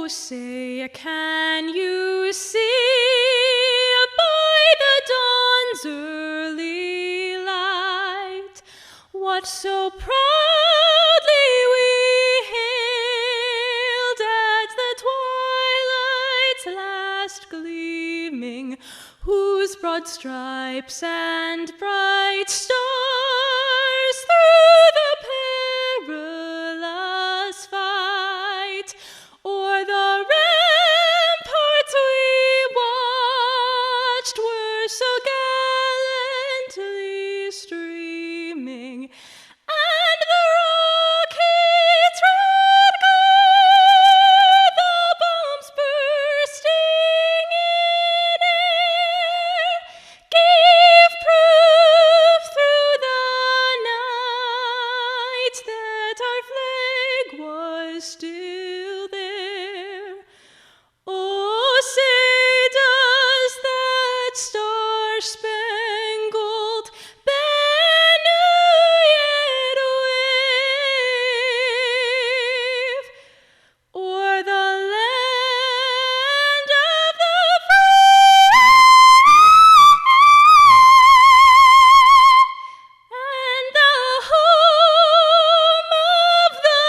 say, can you see by the dawn's early light what so proudly we hailed at the twilight's last gleaming, whose broad stripes and bright stars through the perilous fight o'er the ramparts we watched were so gallantly streaming, and the rockets' red glare, the bombs bursting in air, gave proof through the night that our flag was still there. Oh, say does that star-spangled banner yet wave o'er the land of the free and the home of the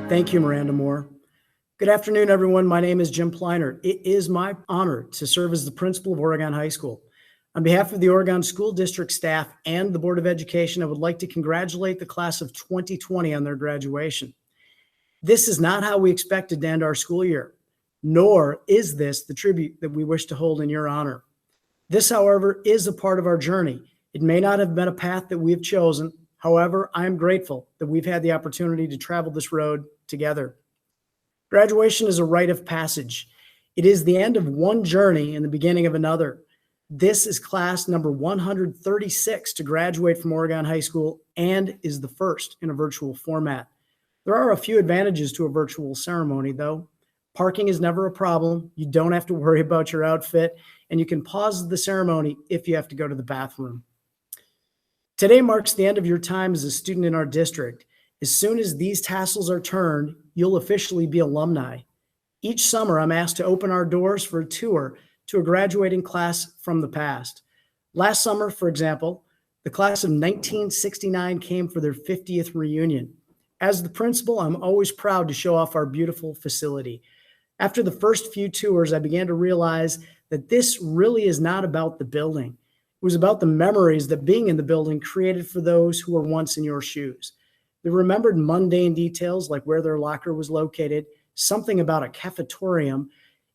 Thank you, Miranda Moore. Good afternoon, everyone. My name is Jim Pliner. It is my honor to serve as the principal of Oregon High School. On behalf of the Oregon School District staff and the Board of Education, I would like to congratulate the class of 2020 on their graduation. This is not how we expected to end our school year, nor is this the tribute that we wish to hold in your honor. This, however, is a part of our journey. It may not have been a path that we have chosen. However, I am grateful that we've had the opportunity to travel this road together. Graduation is a rite of passage. It is the end of one journey and the beginning of another. This is class number 136 to graduate from Oregon High School and is the first in a virtual format. There are a few advantages to a virtual ceremony, though. Parking is never a problem. You don't have to worry about your outfit, and you can pause the ceremony if you have to go to the bathroom. Today marks the end of your time as a student in our district. As soon as these tassels are turned, you'll officially be alumni. Each summer, I'm asked to open our doors for a tour to a graduating class from the past. Last summer, for example, the class of 1969 came for their 50th reunion. As the principal, I'm always proud to show off our beautiful facility. After the first few tours, I began to realize that this really is not about the building. It was about the memories that being in the building created for those who were once in your shoes. They remembered mundane details like where their locker was located, something about a cafetorium,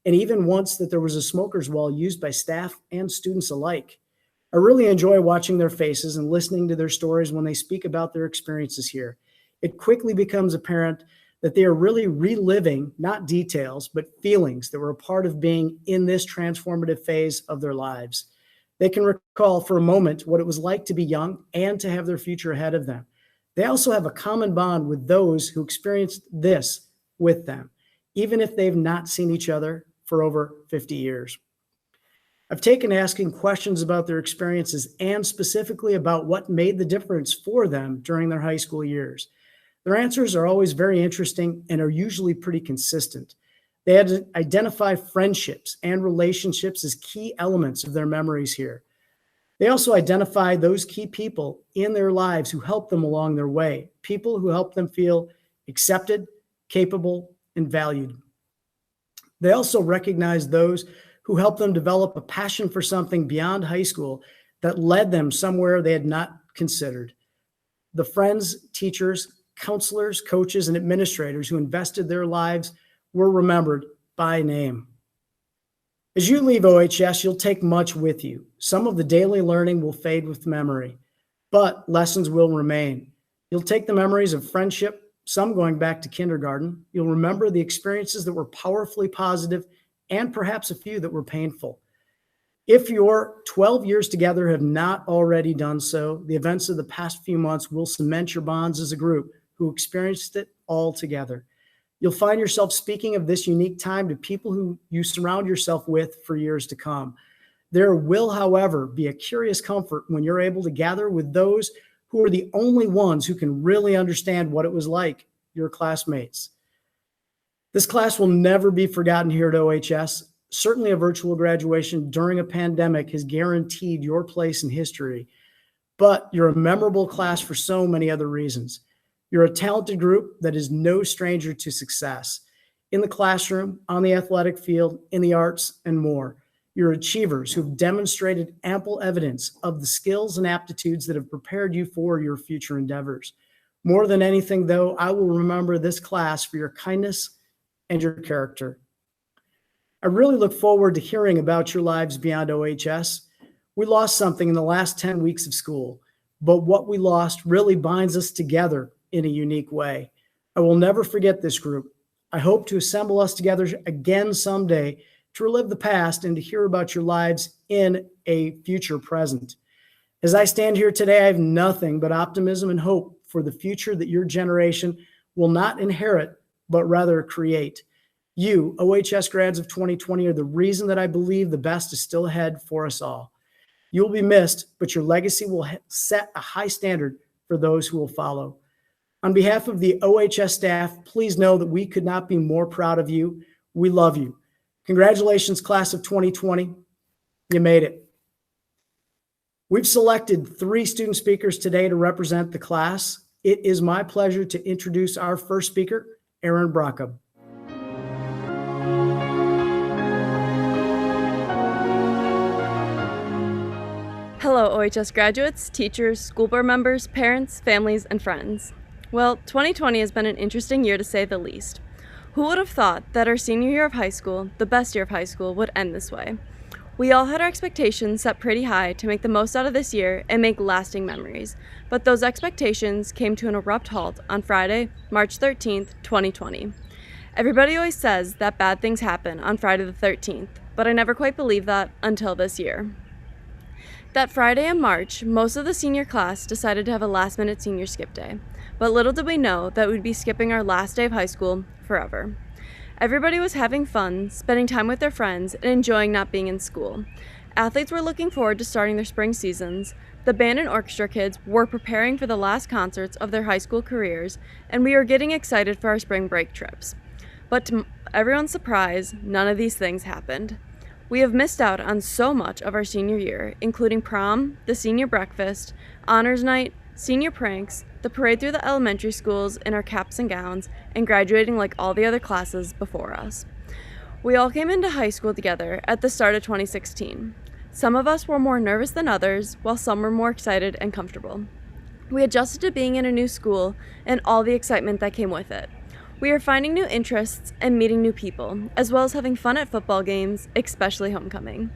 and even once that there was a smoker's wall used by staff and students alike. I really enjoy watching their faces and listening to their stories when they speak about their experiences here. It quickly becomes apparent that they are really reliving, not details, but feelings that were a part of being in this transformative phase of their lives. They can recall for a moment what it was like to be young and to have their future ahead of them. They also have a common bond with those who experienced this with them, even if they've not seen each other for over 50 years. I've taken asking questions about their experiences and specifically about what made the difference for them during their high school years. Their answers are always very interesting and are usually pretty consistent. They had to identify friendships and relationships as key elements of their memories here. They also identify those key people in their lives who helped them along their way, people who helped them feel accepted, capable, and valued. They also recognize those who helped them develop a passion for something beyond high school that led them somewhere they had not considered. The friends, teachers, counselors, coaches, and administrators who invested their lives were remembered by name. As you leave OHS, you'll take much with you. Some of the daily learning will fade with memory, but lessons will remain. You'll take the memories of friendship, some going back to kindergarten. You'll remember the experiences that were powerfully positive and perhaps a few that were painful. If your 12 years together have not already done so, the events of the past few months will cement your bonds as a group who experienced it all together. You'll find yourself speaking of this unique time to people who you surround yourself with for years to come. There will, however, be a curious comfort when you're able to gather with those who are the only ones who can really understand what it was like, your classmates. This class will never be forgotten here at OHS. Certainly a virtual graduation during a pandemic has guaranteed your place in history, but you're a memorable class for so many other reasons. You're a talented group that is no stranger to success in the classroom, on the athletic field, in the arts, and more. You're achievers who've demonstrated ample evidence of the skills and aptitudes that have prepared you for your future endeavors. More than anything, though, I will remember this class for your kindness and your character. I really look forward to hearing about your lives beyond OHS. We lost something in the last 10 weeks of school, but what we lost really binds us together in a unique way. I will never forget this group. I hope to assemble us together again someday to relive the past and to hear about your lives in a future present. As I stand here today, I have nothing but optimism and hope for the future that your generation will not inherit, but rather create. You, OHS grads of 2020, are the reason that I believe the best is still ahead for us all. You will be missed, but your legacy will set a high standard for those who will follow. On behalf of the OHS staff, please know that we could not be more proud of you. We love you. Congratulations, class of 2020. You made it. We've selected 3 student speakers today to represent the class. It is my pleasure to introduce our first speaker, Aaron Brockham. Hello, OHS graduates, teachers, school board members, parents, families, and friends. Well, 2020 has been an interesting year to say the least. Who would have thought that our senior year of high school, the best year of high school, would end this way? We all had our expectations set pretty high to make the most out of this year and make lasting memories, but those expectations came to an abrupt halt on Friday, March 13th, 2020. Everybody always says that bad things happen on Friday the 13th, but I never quite believed that until this year. That Friday in March, most of the senior class decided to have a last-minute senior skip day, but little did we know that we'd be skipping our last day of high school forever. Everybody was having fun, spending time with their friends, and enjoying not being in school. Athletes were looking forward to starting their spring seasons, the band and orchestra kids were preparing for the last concerts of their high school careers, and we were getting excited for our spring break trips. But to everyone's surprise, none of these things happened. We have missed out on so much of our senior year, including prom, the senior breakfast, honors night, senior pranks, the parade through the elementary schools in our caps and gowns, and graduating like all the other classes before us. We all came into high school together at the start of 2016. Some of us were more nervous than others, while some were more excited and comfortable. We adjusted to being in a new school and all the excitement that came with it. We are finding new interests and meeting new people, as well as having fun at football games, especially homecoming.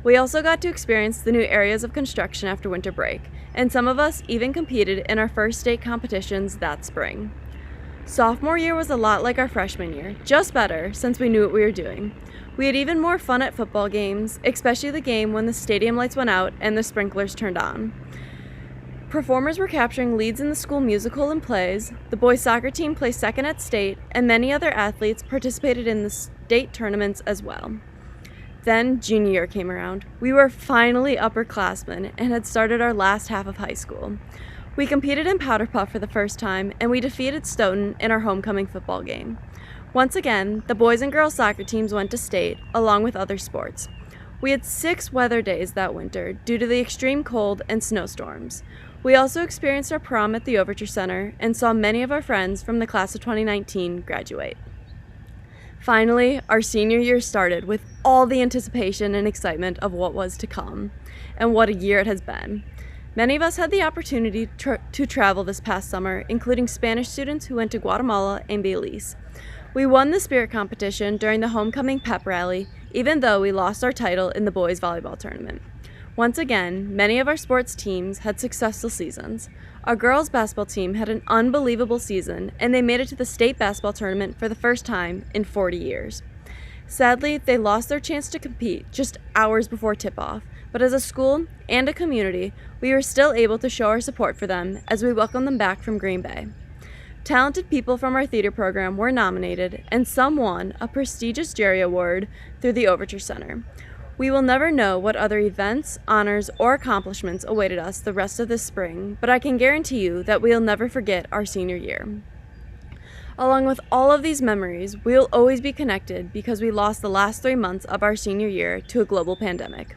We also got to experience the new areas of construction after winter break, and some of us even competed in our first state competitions that spring. Sophomore year was a lot like our freshman year, just better since we knew what we were doing. We had even more fun at football games, especially the game when the stadium lights went out and the sprinklers turned on. Performers were capturing leads in the school musical and plays, the boys soccer team placed second at state, and many other athletes participated in the state tournaments as well. Then junior year came around. We were finally upperclassmen and had started our last half of high school. We competed in Powder Puff for the first time, and we defeated Stoughton in our homecoming football game. Once again, the boys and girls soccer teams went to state, along with other sports. We had 6 weather days that winter due to the extreme cold and snowstorms. We also experienced our prom at the Overture Center and saw many of our friends from the class of 2019 graduate. Finally, our senior year started with all the anticipation and excitement of what was to come, and what a year it has been. Many of us had the opportunity to travel this past summer, including Spanish students who went to Guatemala and Belize. We won the spirit competition during the homecoming pep rally, even though we lost our title in the boys volleyball tournament. Once again, many of our sports teams had successful seasons. Our girls basketball team had an unbelievable season, and they made it to the state basketball tournament for the first time in 40 years. Sadly, they lost their chance to compete just hours before tip-off, but as a school and a community, we were still able to show our support for them as we welcomed them back from Green Bay. Talented people from our theater program were nominated, and some won a prestigious jury award through the Overture Center. We will never know what other events, honors, or accomplishments awaited us the rest of this spring, but I can guarantee you that we'll never forget our senior year. Along with all of these memories, we'll always be connected because we lost the last 3 months of our senior year to a global pandemic.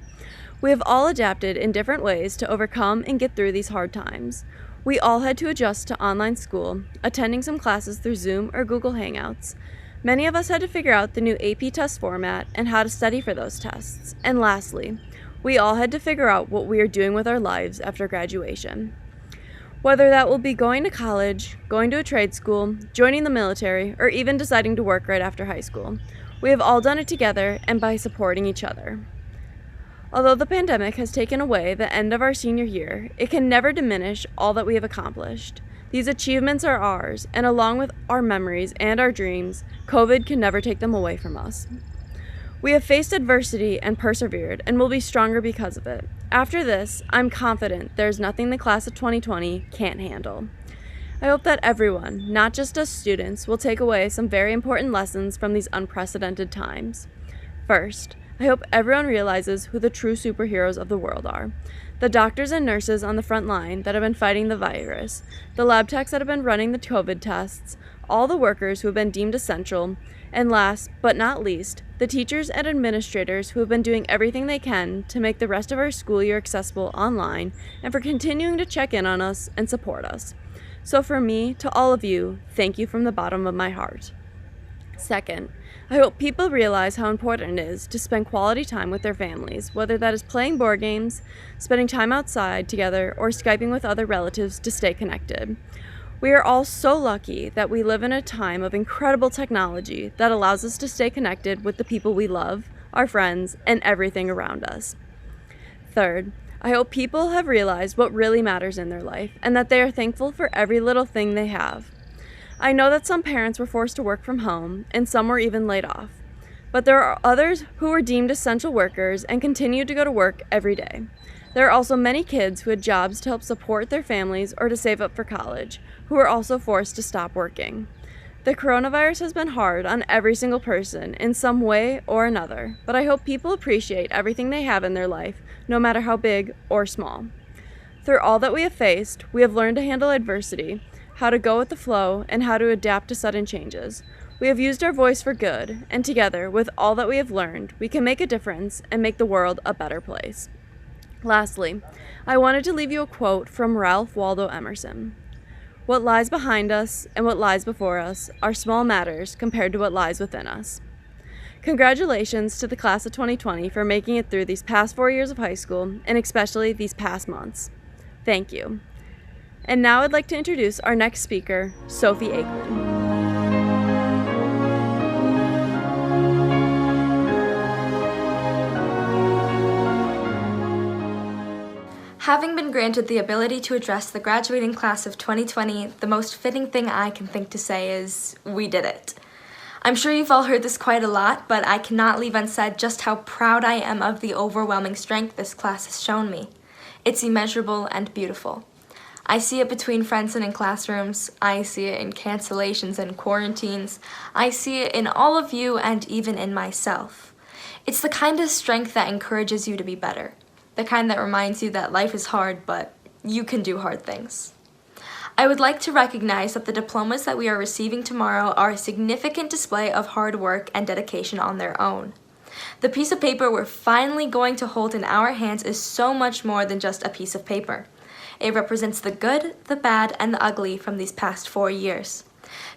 We have all adapted in different ways to overcome and get through these hard times. We all had to adjust to online school, attending some classes through Zoom or Google Hangouts. Many of us had to figure out the new AP test format and how to study for those tests. And lastly, we all had to figure out what we are doing with our lives after graduation. Whether that will be going to college, going to a trade school, joining the military, or even deciding to work right after high school, we have all done it together and by supporting each other. Although the pandemic has taken away the end of our senior year, it can never diminish all that we have accomplished. These achievements are ours, and along with our memories and our dreams, COVID can never take them away from us. We have faced adversity and persevered, and will be stronger because of it. After this, I'm confident there's nothing the class of 2020 can't handle. I hope that everyone, not just us students, will take away some very important lessons from these unprecedented times. First, I hope everyone realizes who the true superheroes of the world are. The doctors and nurses on the front line that have been fighting the virus, the lab techs that have been running the COVID tests, all the workers who have been deemed essential, and last but not least, the teachers and administrators who have been doing everything they can to make the rest of our school year accessible online and for continuing to check in on us and support us. So for me, to all of you, thank you from the bottom of my heart. Second, I hope people realize how important it is to spend quality time with their families, whether that is playing board games, spending time outside together, or Skyping with other relatives to stay connected. We are all so lucky that we live in a time of incredible technology that allows us to stay connected with the people we love, our friends, and everything around us. Third, I hope people have realized what really matters in their life and that they are thankful for every little thing they have. I know that some parents were forced to work from home and some were even laid off, but there are others who were deemed essential workers and continue to go to work every day. There are also many kids who had jobs to help support their families or to save up for college, who are also forced to stop working. The coronavirus has been hard on every single person in some way or another, but I hope people appreciate everything they have in their life, no matter how big or small. Through all that we have faced, we have learned to handle adversity, how to go with the flow, and how to adapt to sudden changes. We have used our voice for good, and together, with all that we have learned, we can make a difference and make the world a better place. Lastly, I wanted to leave you a quote from Ralph Waldo Emerson. What lies behind us and what lies before us are small matters compared to what lies within us. Congratulations to the class of 2020 for making it through these past 4 years of high school, and especially these past months. Thank you. And now I'd like to introduce our next speaker, Sophie Aikman. Having been granted the ability to address the graduating class of 2020, the most fitting thing I can think to say is, we did it. I'm sure you've all heard this quite a lot, but I cannot leave unsaid just how proud I am of the overwhelming strength this class has shown me. It's immeasurable and beautiful. I see it between friends and in classrooms. I see it in cancellations and quarantines. I see it in all of you and even in myself. It's the kind of strength that encourages you to be better. The kind that reminds you that life is hard, but you can do hard things. I would like to recognize that the diplomas that we are receiving tomorrow are a significant display of hard work and dedication on their own. The piece of paper we're finally going to hold in our hands is so much more than just a piece of paper. It represents the good, the bad, and the ugly from these past 4 years.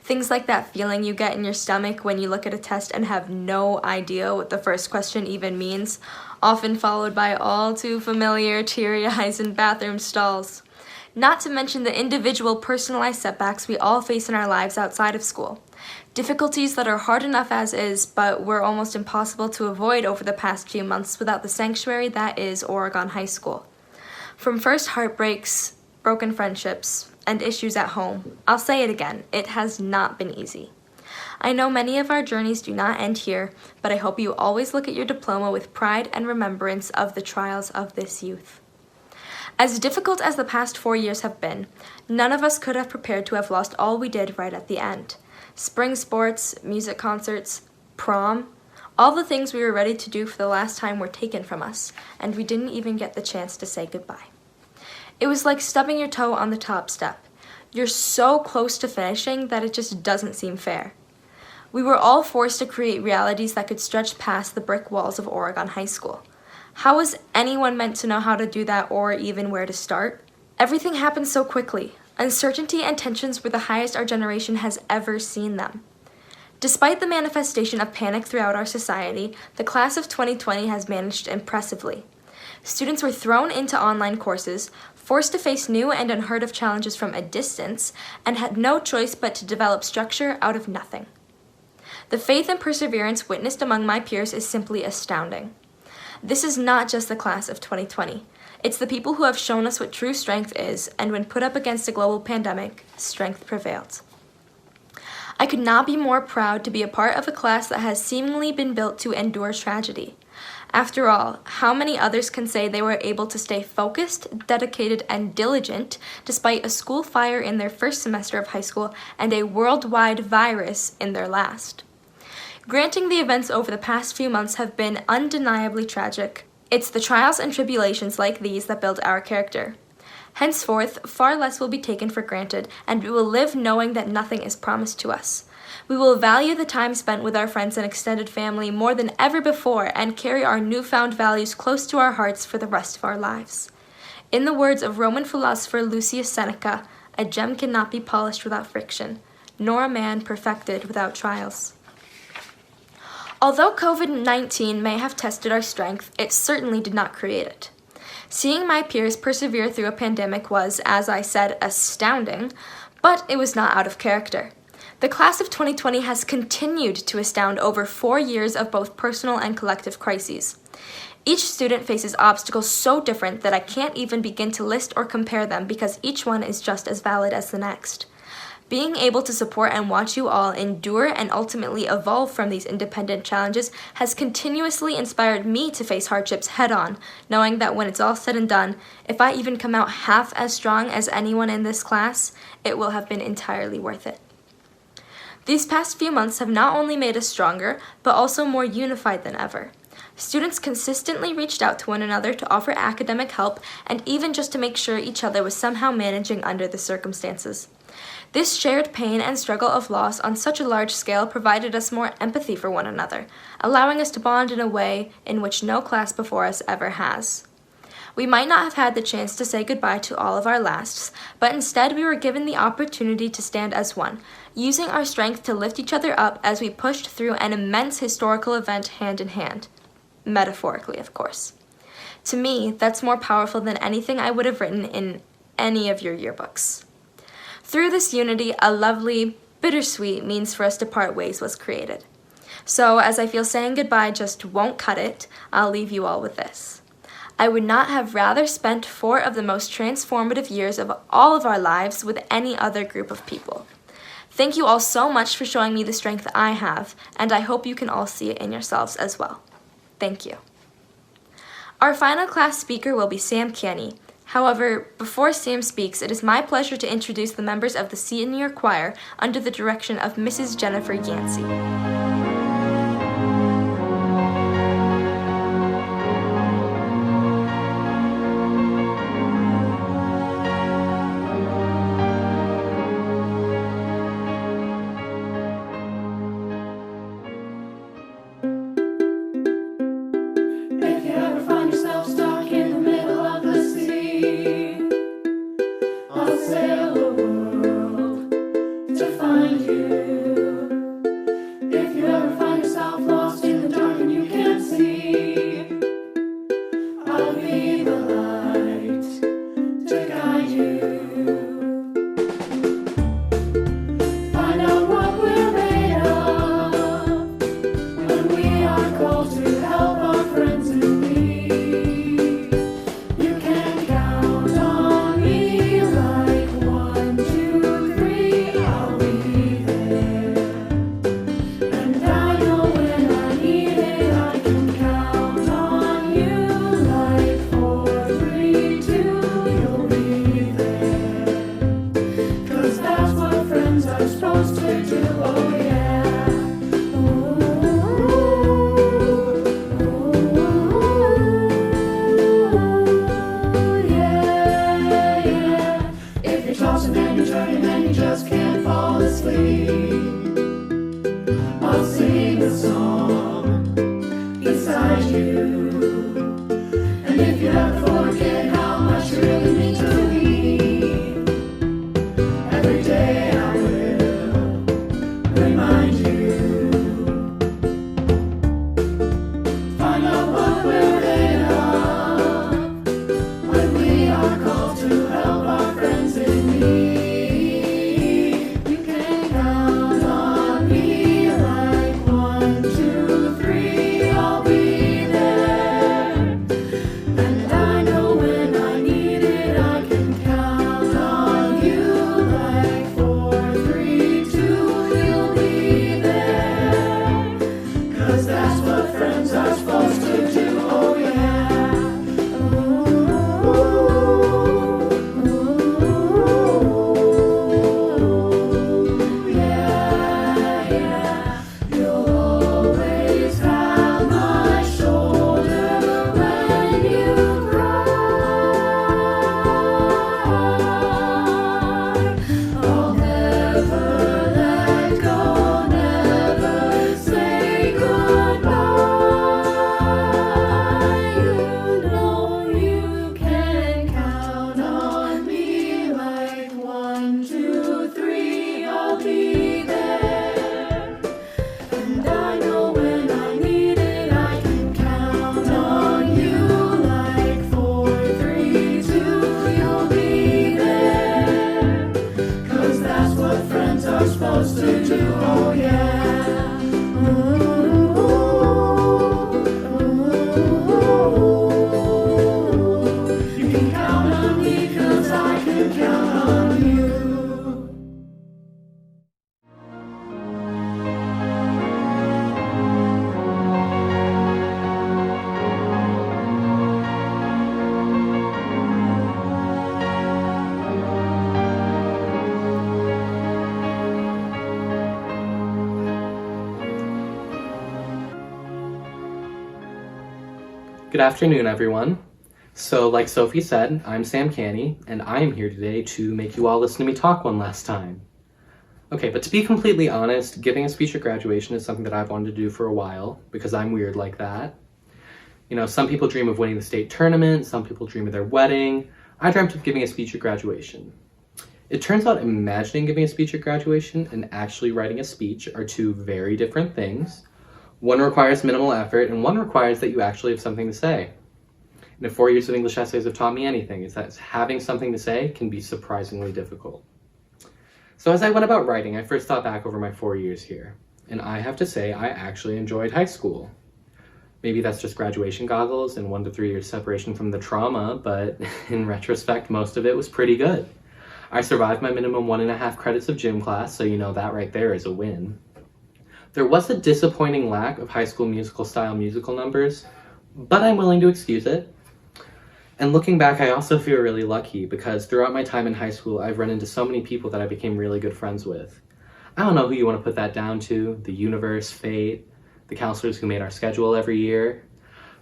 Things like that feeling you get in your stomach when you look at a test and have no idea what the first question even means, often followed by all too familiar teary eyes in bathroom stalls. Not to mention the individual personalized setbacks we all face in our lives outside of school. Difficulties that are hard enough as is, but were almost impossible to avoid over the past few months without the sanctuary that is Oregon High School. From first heartbreaks, broken friendships, and issues at home, I'll say it again, it has not been easy. I know many of our journeys do not end here, but I hope you always look at your diploma with pride and remembrance of the trials of this youth. As difficult as the past 4 years have been, none of us could have prepared to have lost all we did right at the end. Spring sports, music concerts, prom, all the things we were ready to do for the last time were taken from us, and we didn't even get the chance to say goodbye. It was like stubbing your toe on the top step. You're so close to finishing that it just doesn't seem fair. We were all forced to create realities that could stretch past the brick walls of Oregon High School. How was anyone meant to know how to do that or even where to start? Everything happened so quickly. Uncertainty and tensions were the highest our generation has ever seen them. Despite the manifestation of panic throughout our society, the class of 2020 has managed impressively. Students were thrown into online courses, forced to face new and unheard of challenges from a distance, and had no choice but to develop structure out of nothing. The faith and perseverance witnessed among my peers is simply astounding. This is not just the class of 2020. It's the people who have shown us what true strength is, and when put up against a global pandemic, strength prevailed. I could not be more proud to be a part of a class that has seemingly been built to endure tragedy. After all, how many others can say they were able to stay focused, dedicated, and diligent despite a school fire in their first semester of high school and a worldwide virus in their last? Granting the events over the past few months have been undeniably tragic, it's the trials and tribulations like these that build our character. Henceforth, far less will be taken for granted, and we will live knowing that nothing is promised to us. We will value the time spent with our friends and extended family more than ever before and carry our newfound values close to our hearts for the rest of our lives. In the words of Roman philosopher Lucius Seneca, a gem cannot be polished without friction, nor a man perfected without trials. Although COVID-19 may have tested our strength, it certainly did not create it. Seeing my peers persevere through a pandemic was, as I said, astounding, but it was not out of character. The class of 2020 has continued to astound over 4 years of both personal and collective crises. Each student faces obstacles so different that I can't even begin to list or compare them because each one is just as valid as the next. Being able to support and watch you all endure and ultimately evolve from these independent challenges has continuously inspired me to face hardships head-on, knowing that when it's all said and done, if I even come out half as strong as anyone in this class, it will have been entirely worth it. These past few months have not only made us stronger, but also more unified than ever. Students consistently reached out to one another to offer academic help and even just to make sure each other was somehow managing under the circumstances. This shared pain and struggle of loss on such a large scale provided us more empathy for one another, allowing us to bond in a way in which no class before us ever has. We might not have had the chance to say goodbye to all of our lasts, but instead we were given the opportunity to stand as one, using our strength to lift each other up as we pushed through an immense historical event hand in hand. Metaphorically, of course. To me, that's more powerful than anything I would have written in any of your yearbooks. Through this unity, a lovely, bittersweet means for us to part ways was created. So, as I feel saying goodbye just won't cut it, I'll leave you all with this. I would not have rather spent 4 of the most transformative years of all of our lives with any other group of people. Thank you all so much for showing me the strength I have, and I hope you can all see it in yourselves as well. Thank you. Our final class speaker will be Sam Canny. However, before Sam speaks, it is my pleasure to introduce the members of the senior choir under the direction of Mrs. Jennifer Yancey. If asleep, I'll sing a song beside you. And if you ever forget how much you really mean to me, every day I will remind you. Find out what we're made of when we are called to help our friends in need. You can count on me like 1, 2, 3, I'll be there. And I know when I need it, I can count on you like 4, 3, 2, you'll be there. 'Cause that's what friends are supposed to do, oh yeah. Yeah, yeah. You'll always have my shoulder when you cry. I'll never let go, never say goodbye. You know you can count on me like 1, 2, 3, I'll be there. And I know when I need it, I can count on you like 4, 3, 2, you'll be there. 'Cause that's what friends are supposed to do, oh yeah. You can count on me 'cause I can count on you. Good afternoon, everyone. So, like Sophie said, I'm Sam Canny, and I am here today to make you all listen to me talk one last time. Okay, but to be completely honest, giving a speech at graduation is something that I've wanted to do for a while, because I'm weird like that. You know, some people dream of winning the state tournament, some people dream of their wedding. I dreamt of giving a speech at graduation. It turns out imagining giving a speech at graduation and actually writing a speech are two very different things. One requires minimal effort, and one requires that you actually have something to say. And if 4 years of English essays have taught me anything, it's that having something to say can be surprisingly difficult. So as I went about writing, I first thought back over my 4 years here, and I have to say I actually enjoyed high school. Maybe that's just graduation goggles and 1 to 3 years separation from the trauma, but in retrospect, most of it was pretty good. I survived my minimum 1.5 credits of gym class, so you know that right there is a win. There was a disappointing lack of High School Musical style musical numbers, but I'm willing to excuse it. And looking back, I also feel really lucky because throughout my time in high school, I've run into so many people that I became really good friends with. I don't know who you want to put that down to, the universe, fate, the counselors who made our schedule every year.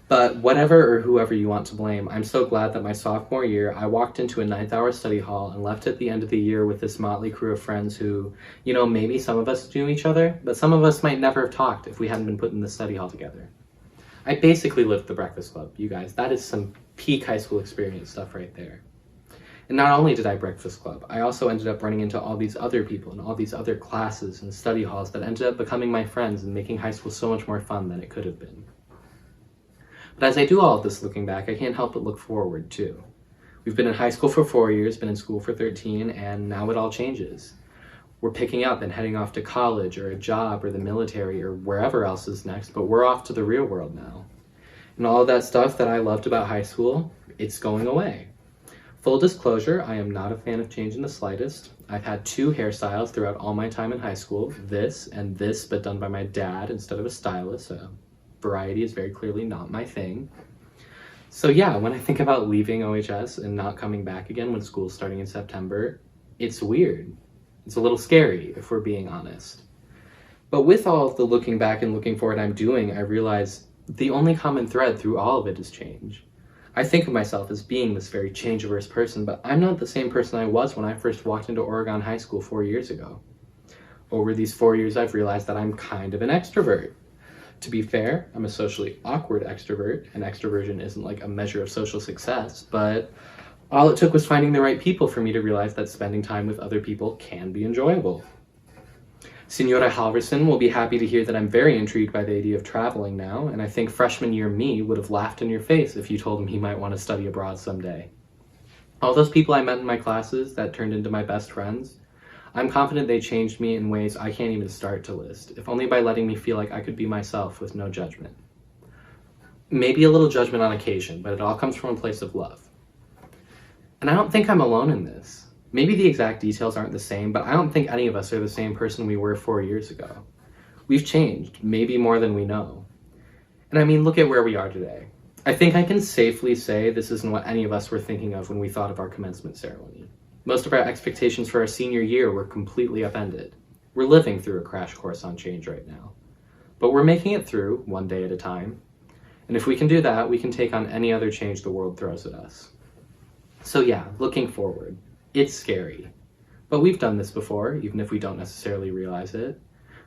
But whatever or whoever you want to blame, I'm so glad that my sophomore year, I walked into a 9th-hour study hall and left at the end of the year with this motley crew of friends who, you know, maybe some of us knew each other, but some of us might never have talked if we hadn't been put in the study hall together. I basically lived the Breakfast Club, you guys. That is some peak high school experience stuff right there. And not only did I Breakfast Club, I also ended up running into all these other people and all these other classes and study halls that ended up becoming my friends and making high school so much more fun than it could have been. But as I do all of this looking back, I can't help but look forward too. We've been in high school for 4 years, been in school for 13, and now it all changes. We're picking up and heading off to college or a job or the military or wherever else is next, but we're off to the real world now. And all of that stuff that I loved about high school, it's going away. Full disclosure, I am not a fan of change in the slightest. I've had 2 hairstyles throughout all my time in high school, this and this, but done by my dad instead of a stylist, so variety is very clearly not my thing. So yeah, when I think about leaving OHS and not coming back again when school's starting in September, it's weird. It's a little scary, if we're being honest. But with all of the looking back and looking forward I'm doing, I realize the only common thread through all of it is change. I think of myself as being this very change-averse person, but I'm not the same person I was when I first walked into Oregon High School 4 years ago. Over these 4 years, I've realized that I'm kind of an extrovert. To be fair, I'm a socially awkward extrovert, and extroversion isn't like a measure of social success, but all it took was finding the right people for me to realize that spending time with other people can be enjoyable. Senora Halverson will be happy to hear that I'm very intrigued by the idea of traveling now, and I think freshman year me would have laughed in your face if you told him he might want to study abroad someday. All those people I met in my classes that turned into my best friends, I'm confident they changed me in ways I can't even start to list, if only by letting me feel like I could be myself with no judgment. Maybe a little judgment on occasion, but it all comes from a place of love. And I don't think I'm alone in this. Maybe the exact details aren't the same, but I don't think any of us are the same person we were 4 years ago. We've changed, maybe more than we know. And I mean, look at where we are today. I think I can safely say this isn't what any of us were thinking of when we thought of our commencement ceremony. Most of our expectations for our senior year were completely upended. We're living through a crash course on change right now. But we're making it through, one day at a time. And if we can do that, we can take on any other change the world throws at us. So yeah, looking forward. It's scary. But we've done this before, even if we don't necessarily realize it.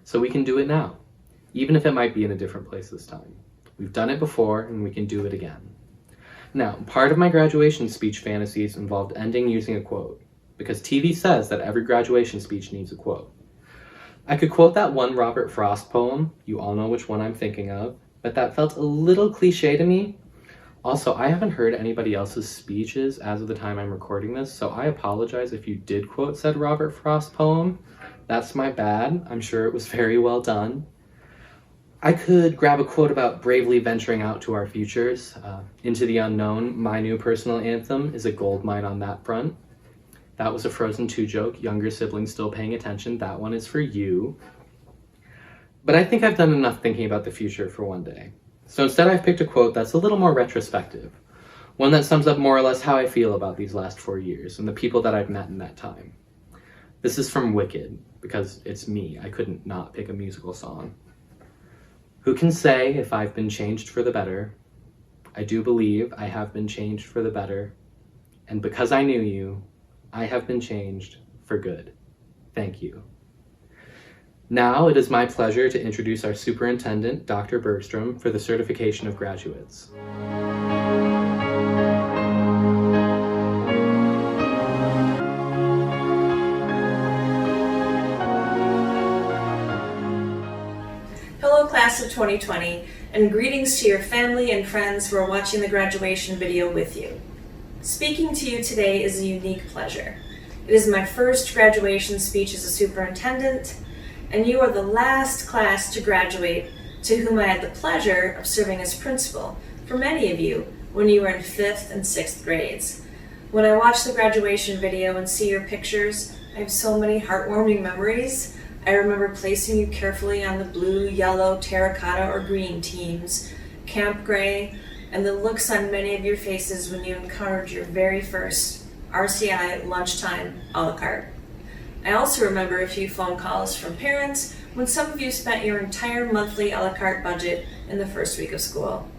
So we can do it now, even if it might be in a different place this time. We've done it before, and we can do it again. Now, part of my graduation speech fantasies involved ending using a quote, because TV says that every graduation speech needs a quote. I could quote that one Robert Frost poem, you all know which one I'm thinking of, but that felt a little cliche to me. Also, I haven't heard anybody else's speeches as of the time I'm recording this, so I apologize if you did quote said Robert Frost poem. That's my bad. I'm sure it was very well done. I could grab a quote about bravely venturing out to our futures. Into the Unknown, my new personal anthem, is a goldmine on that front. That was a Frozen 2 joke. Younger siblings still paying attention. That one is for you. But I think I've done enough thinking about the future for one day. So instead I've picked a quote that's a little more retrospective. One that sums up more or less how I feel about these last 4 years and the people that I've met in that time. This is from Wicked, because it's me. I couldn't not pick a musical song. Who can say if I've been changed for the better? I do believe I have been changed for the better. And because I knew you, I have been changed for good. Thank you. Now it is my pleasure to introduce our superintendent, Dr. Bergstrom, for the certification of graduates. Hello, class of 2020, and greetings to your family and friends who are watching the graduation video with you. Speaking to you today is a unique pleasure. It is my first graduation speech as a superintendent, and you are the last class to graduate to whom I had the pleasure of serving as principal for many of you when you were in 5th and 6th grades. When I watch the graduation video and see your pictures, I have so many heartwarming memories. I remember placing you carefully on the blue, yellow, terracotta, or green teams, camp gray, and the looks on many of your faces when you encountered your very first RCI lunchtime a la carte. I also remember a few phone calls from parents when some of you spent your entire monthly a la carte budget in the first week of school.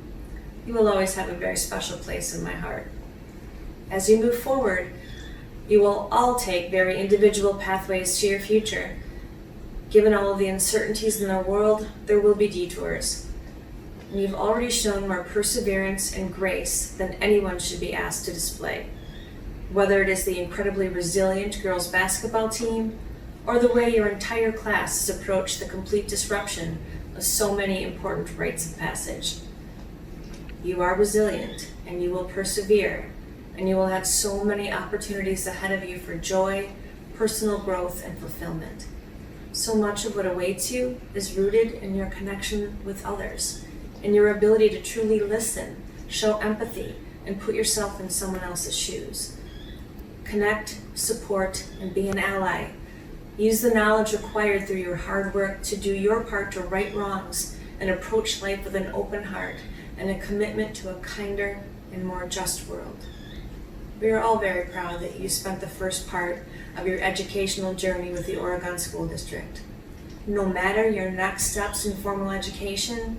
You will always have a very special place in my heart. As you move forward, you will all take very individual pathways to your future. Given all of the uncertainties in the world, there will be detours. And you've already shown more perseverance and grace than anyone should be asked to display. Whether it is the incredibly resilient girls basketball team, or the way your entire class has approached the complete disruption of so many important rites of passage. You are resilient, and you will persevere, and you will have so many opportunities ahead of you for joy, personal growth, and fulfillment. So much of what awaits you is rooted in your connection with others, in your ability to truly listen, show empathy, and put yourself in someone else's shoes. Connect, support, and be an ally. Use the knowledge acquired through your hard work to do your part to right wrongs and approach life with an open heart and a commitment to a kinder and more just world. We are all very proud that you spent the first part of your educational journey with the Oregon School District. No matter your next steps in formal education,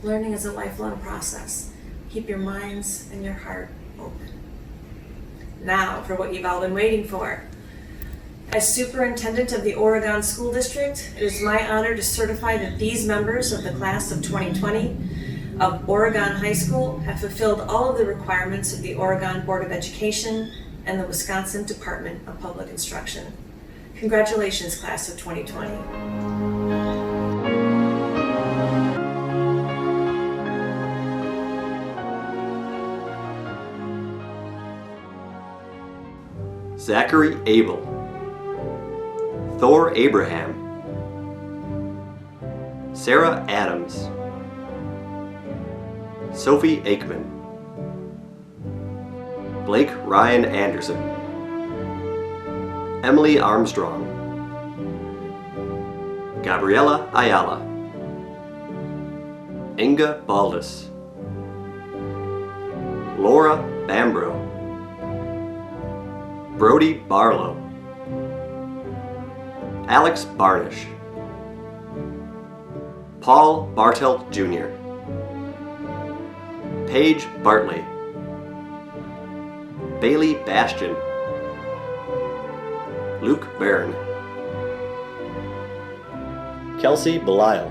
learning is a lifelong process. Keep your minds and your heart open. Now for what you've all been waiting for. As Superintendent of the Oregon School District, it is my honor to certify that these members of the class of 2020 of Oregon High School have fulfilled all of the requirements of the Oregon Board of Education and the Wisconsin Department of Public Instruction. Congratulations, class of 2020. Zachary Abel, Thor Abraham, Sarah Adams, Sophie Aikman, Blake Ryan Anderson, Emily Armstrong, Gabriela Ayala, Inga Baldus, Laura Bambro, Brody Barlow, Alex Barnish, Paul Bartelt Jr., Paige Bartley, Bailey Bastian, Luke Byrne, Kelsey Belial,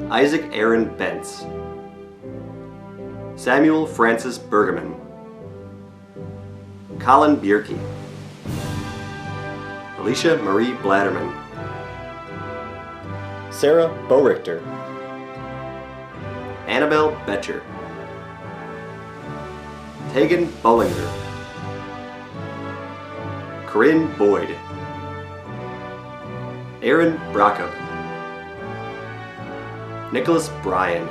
Isaac Aaron Bentz, Samuel Francis Bergeman, Colin Bierke, Alicia Marie Blatterman, Sarah Bowrichter, Annabelle Betcher, Tegan Bollinger, Corinne Boyd, Aaron Brockup, Nicholas Bryan,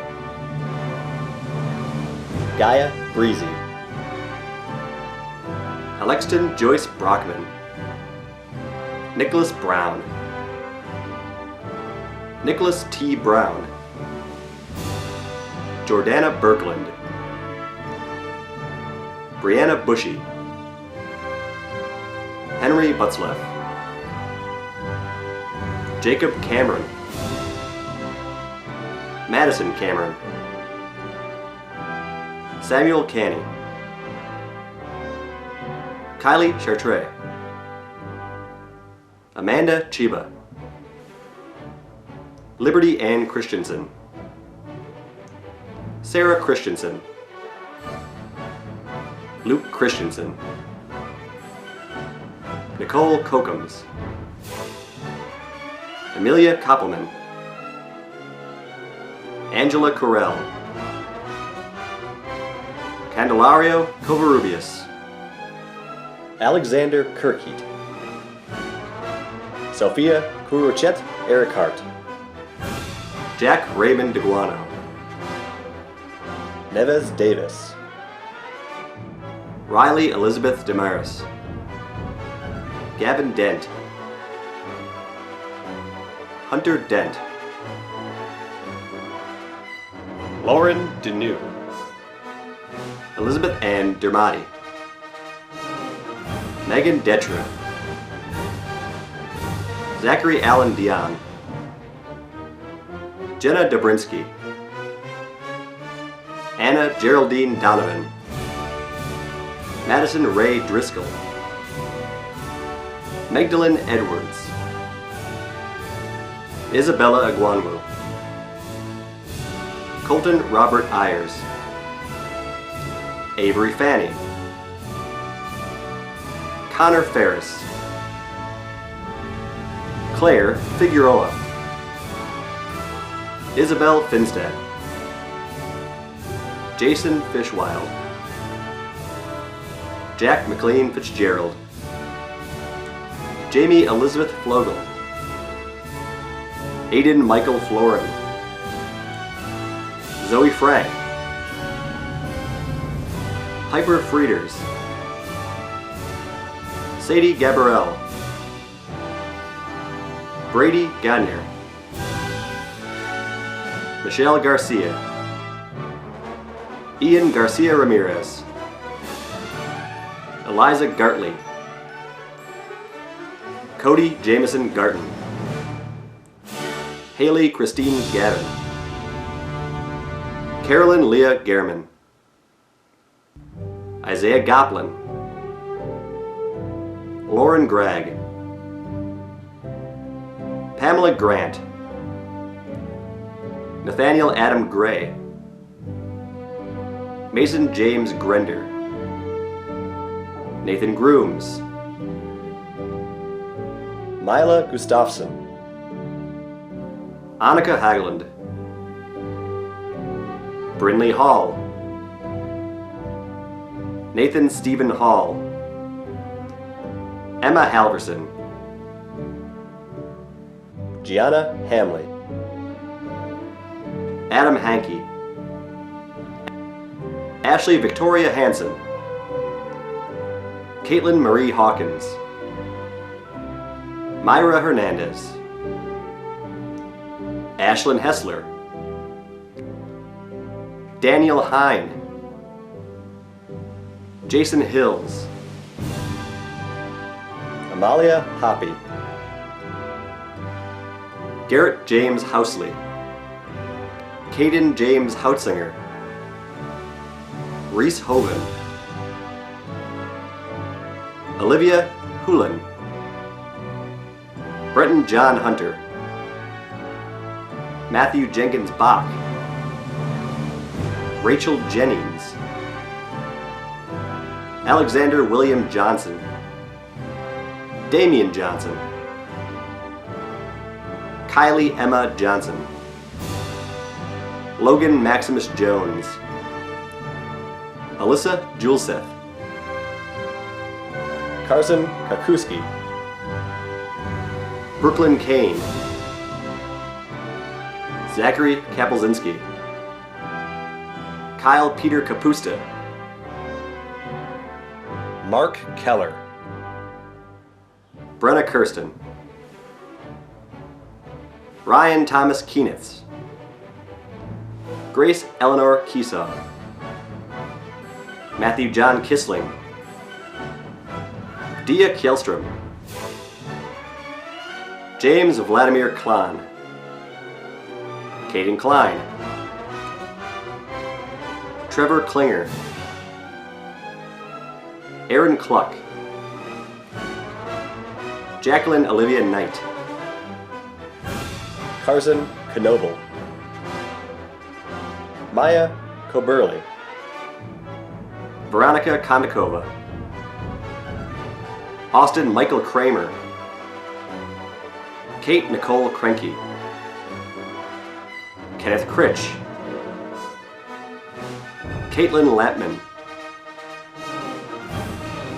Gaia Breezy, Alexton Joyce Brockman, Nicholas Brown, Nicholas T. Brown, Jordana Berkland, Brianna Bushy, Henry Butzleff, Jacob Cameron, Madison Cameron, Samuel Canny, Kylie Chartre, Amanda Chiba, Liberty Ann Christensen, Sarah Christensen, Luke Christensen, Nicole Kokums, Amelia Koppelman, Angela Correll, Candelario Covarrubias, Alexander Kirkheat, Sophia Kuruchet Erickhart, Jack Raymond DeGuano, Neves Davis, Riley Elizabeth Damaris, Gavin Dent, Hunter Dent, Lauren Deneau, Elizabeth Ann Dermody, Megan Detra, Zachary Allen Dion, Jenna Dobrinsky, Anna Geraldine Donovan, Madison Ray Driscoll, Magdalene Edwards, Isabella Aguanwu, Colton Robert Ayers, Avery Fanny, Connor Ferris, Claire Figueroa, Isabel Finstad, Jason Fishwild, Jack McLean Fitzgerald, Jamie Elizabeth Flogel, Aiden Michael Florin, Zoe Frank, Piper Frieders, Sadie Gabarel, Brady Gagnier, Michelle Garcia, Ian Garcia Ramirez, Eliza Gartley, Cody Jameson Garton, Haley Christine Gavin, Carolyn Leah Gehrman, Isaiah Goplin, Lauren Gregg, Pamela Grant, Nathaniel Adam Gray, Mason James Grender, Nathan Grooms, Mila Gustafson, Annika Hageland, Brinley Hall, Nathan Stephen Hall, Emma Halverson, Gianna Hamley, Adam Hankey, Ashley Victoria Hansen, Caitlin Marie Hawkins, Myra Hernandez, Ashlyn Hessler, Daniel Hine, Jason Hills, Amalia Hoppy, Garrett James Housley, Caden James Houtzinger, Reese Hogan, Olivia Houlihan, Brenton John Hunter, Matthew Jenkins Bach, Rachel Jennings, Alexander William Johnson, Damian Johnson, Kylie Emma Johnson, Logan Maximus Jones, Alyssa Juleseth, Carson Kakuski, Brooklyn Kane, Zachary Kapelzinski, Kyle Peter Kapusta, Mark Keller, Brenna Kirsten, Ryan Thomas Keenitz, Grace Eleanor Keesaw, Matthew John Kissling, Dia Kjellstrom, James Vladimir Klahn, Caden Klein, Trevor Klinger, Aaron Cluck, Jacqueline Olivia Knight, Carson Knoble, Maya Coburley, Veronica Kondakova, Austin Michael Kramer, Kate Nicole Krenke, Kenneth Critch, Caitlin Lampman,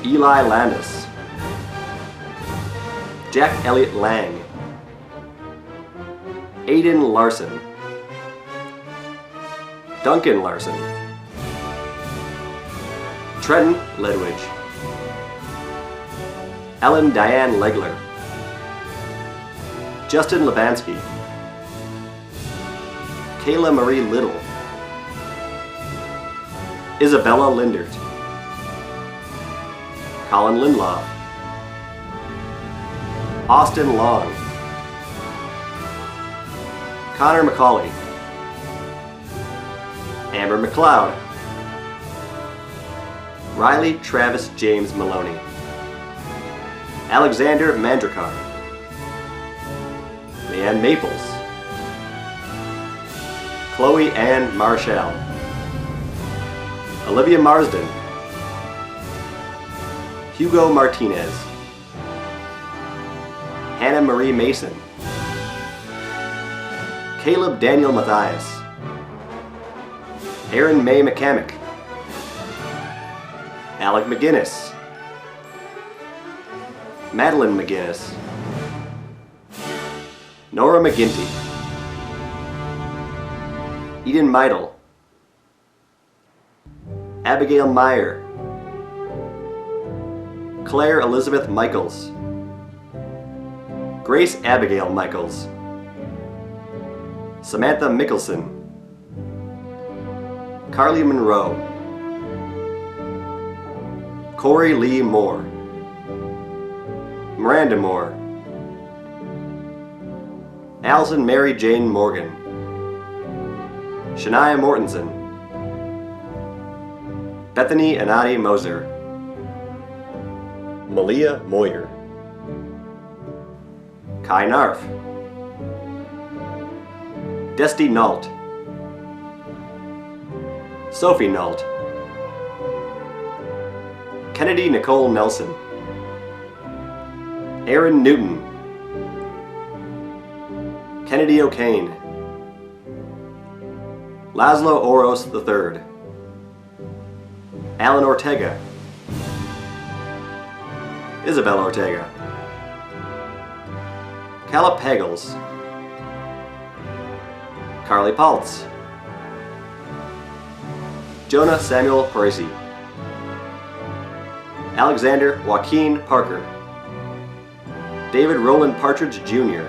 Eli Landis, Jack Elliott Lang, Aiden Larson, Duncan Larson, Trenton Ledwidge, Ellen Diane Legler, Justin Levansky, Kayla Marie Little, Isabella Lindert, Colin Lindloff, Austin Long, Connor McCauley, Amber McLeod, Riley Travis James Maloney, Alexander Mandrakar, Leanne Maples, Chloe Ann Marshall, Olivia Marsden, Hugo Martinez, Hannah Marie Mason, Caleb Daniel Mathias, Erin May McCamick, Alec McGinnis, Madeline McGinnis, Nora McGinty, Eden Meidel, Abigail Meyer, Claire Elizabeth Michaels, Grace Abigail Michaels, Samantha Mickelson, Carly Monroe, Corey Lee Moore, Miranda Moore, Allison Mary Jane Morgan, Shania Mortensen, Bethany Anadi Moser, Malia Moyer. Kai Narf. Desti Nault. Sophie Nault. Kennedy Nicole Nelson. Aaron Newton. Kennedy O'Kane. Laszlo Oros III. Alan Ortega. Isabel Ortega. Caleb Pagels. Carly Paltz. Jonah Samuel Parisi. Alexander Joaquin Parker. David Roland Partridge Jr.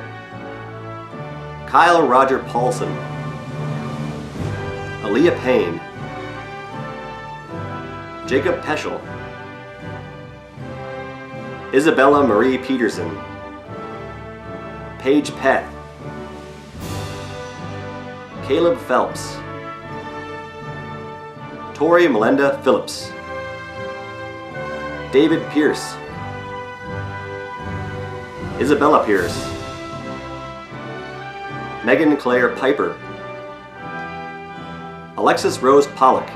Kyle Roger Paulson. Aaliyah Payne. Jacob Peschel. Isabella Marie Peterson. Paige Pett. Caleb Phelps. Tori Melinda Phillips. David Pierce. Isabella Pierce. Megan Claire Piper. Alexis Rose Pollock.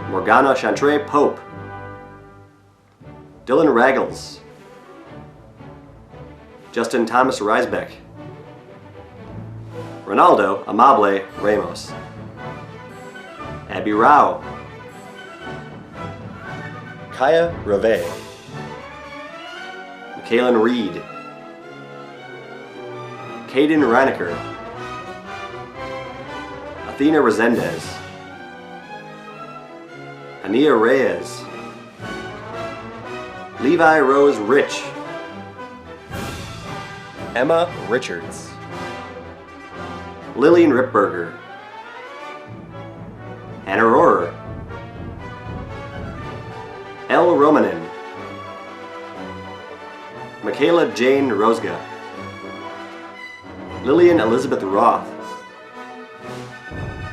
Morgana Chantre Pope. Dylan Raggles. Justin Thomas Reisbeck. Ronaldo Amable Ramos. Abby Rao. Kaya Rave. Kaylin Reed. Caden Reinecker. Athena Resendez. Ania Reyes. Levi Rose Rich. Emma Richards. Lillian Ripberger. Hannah Rohrer. Elle Romanin. Michaela Jane Rosga. Lillian Elizabeth Roth.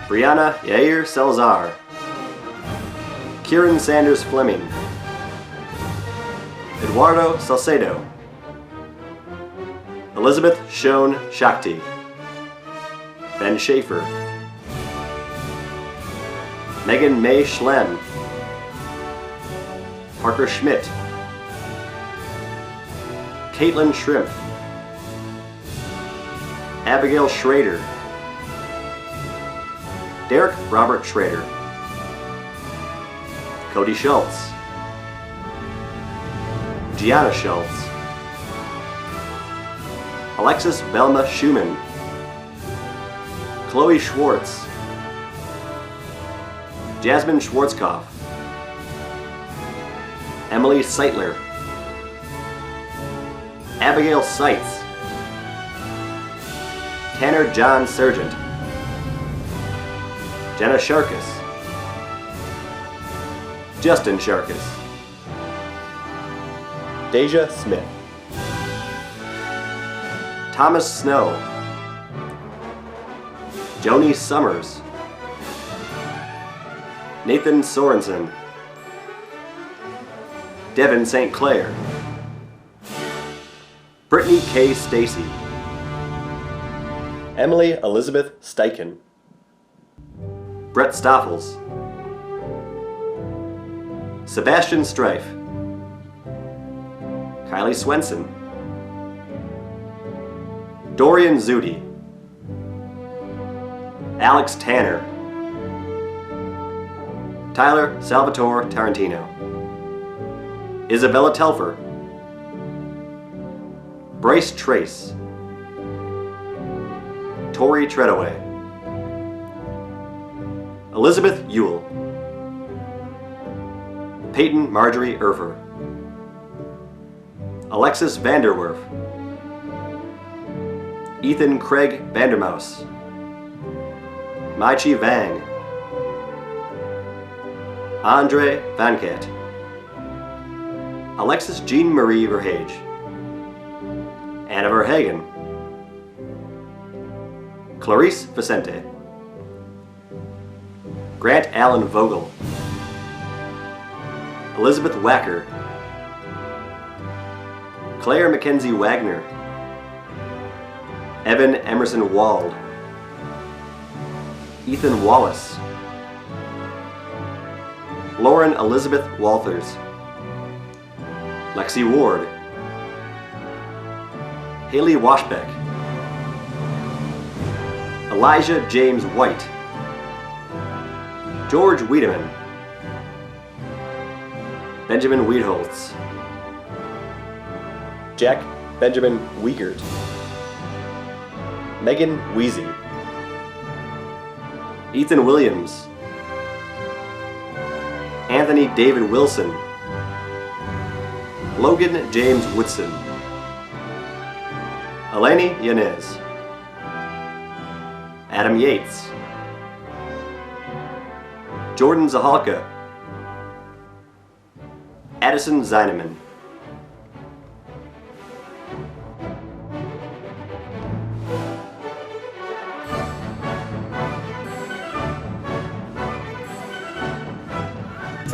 Brianna Yair Salazar. Kieran Sanders Fleming. Eduardo Salcedo. Elizabeth Schoen Shakti. Ben Schaefer. Megan May Schlemm. Parker Schmidt. Caitlin Shrimp. Abigail Schrader. Derek Robert Schrader. Cody Schultz. Gianna Schultz. Alexis Velma Schumann. Chloe Schwartz. Jasmine Schwarzkopf. Emily Seitler. Abigail Seitz. Tanner John Sargent. Jenna Sharkus. Justin Sharkus. Deja Smith. Thomas Snow. Joni Summers. Nathan Sorensen. Devin St. Clair. Brittany K. Stacy. Emily Elizabeth Steichen. Brett Stoffels. Sebastian Strife. Kylie Swenson. Dorian Zudi. Alex Tanner. Tyler Salvatore Tarantino. Isabella Telfer. Bryce Trace. Tori Treadaway. Elizabeth Ewell. Peyton Marjorie Erfer. Alexis Vanderwerf. Ethan Craig Vandermouse. Maichi Vang. Andre Vancat. Alexis Jean Marie Verhage. Anna Verhagen. Clarice Vicente. Grant Allen Vogel. Elizabeth Wacker, Claire Mackenzie Wagner, Evan Emerson Wald, Ethan Wallace, Lauren Elizabeth Walters, Lexi Ward, Haley Washbeck, Elijah James White, George Wiedemann, Benjamin Wiedholz, Jack Benjamin Wiegert, Megan Weezy, Ethan Williams, Anthony David Wilson, Logan James Woodson, Eleni Yanez, Adam Yates, Jordan Zahalka, Addison Zyneman.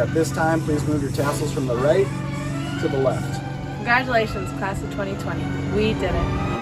At this time, please move your tassels from the right to the left. Congratulations, class of 2020. We did it.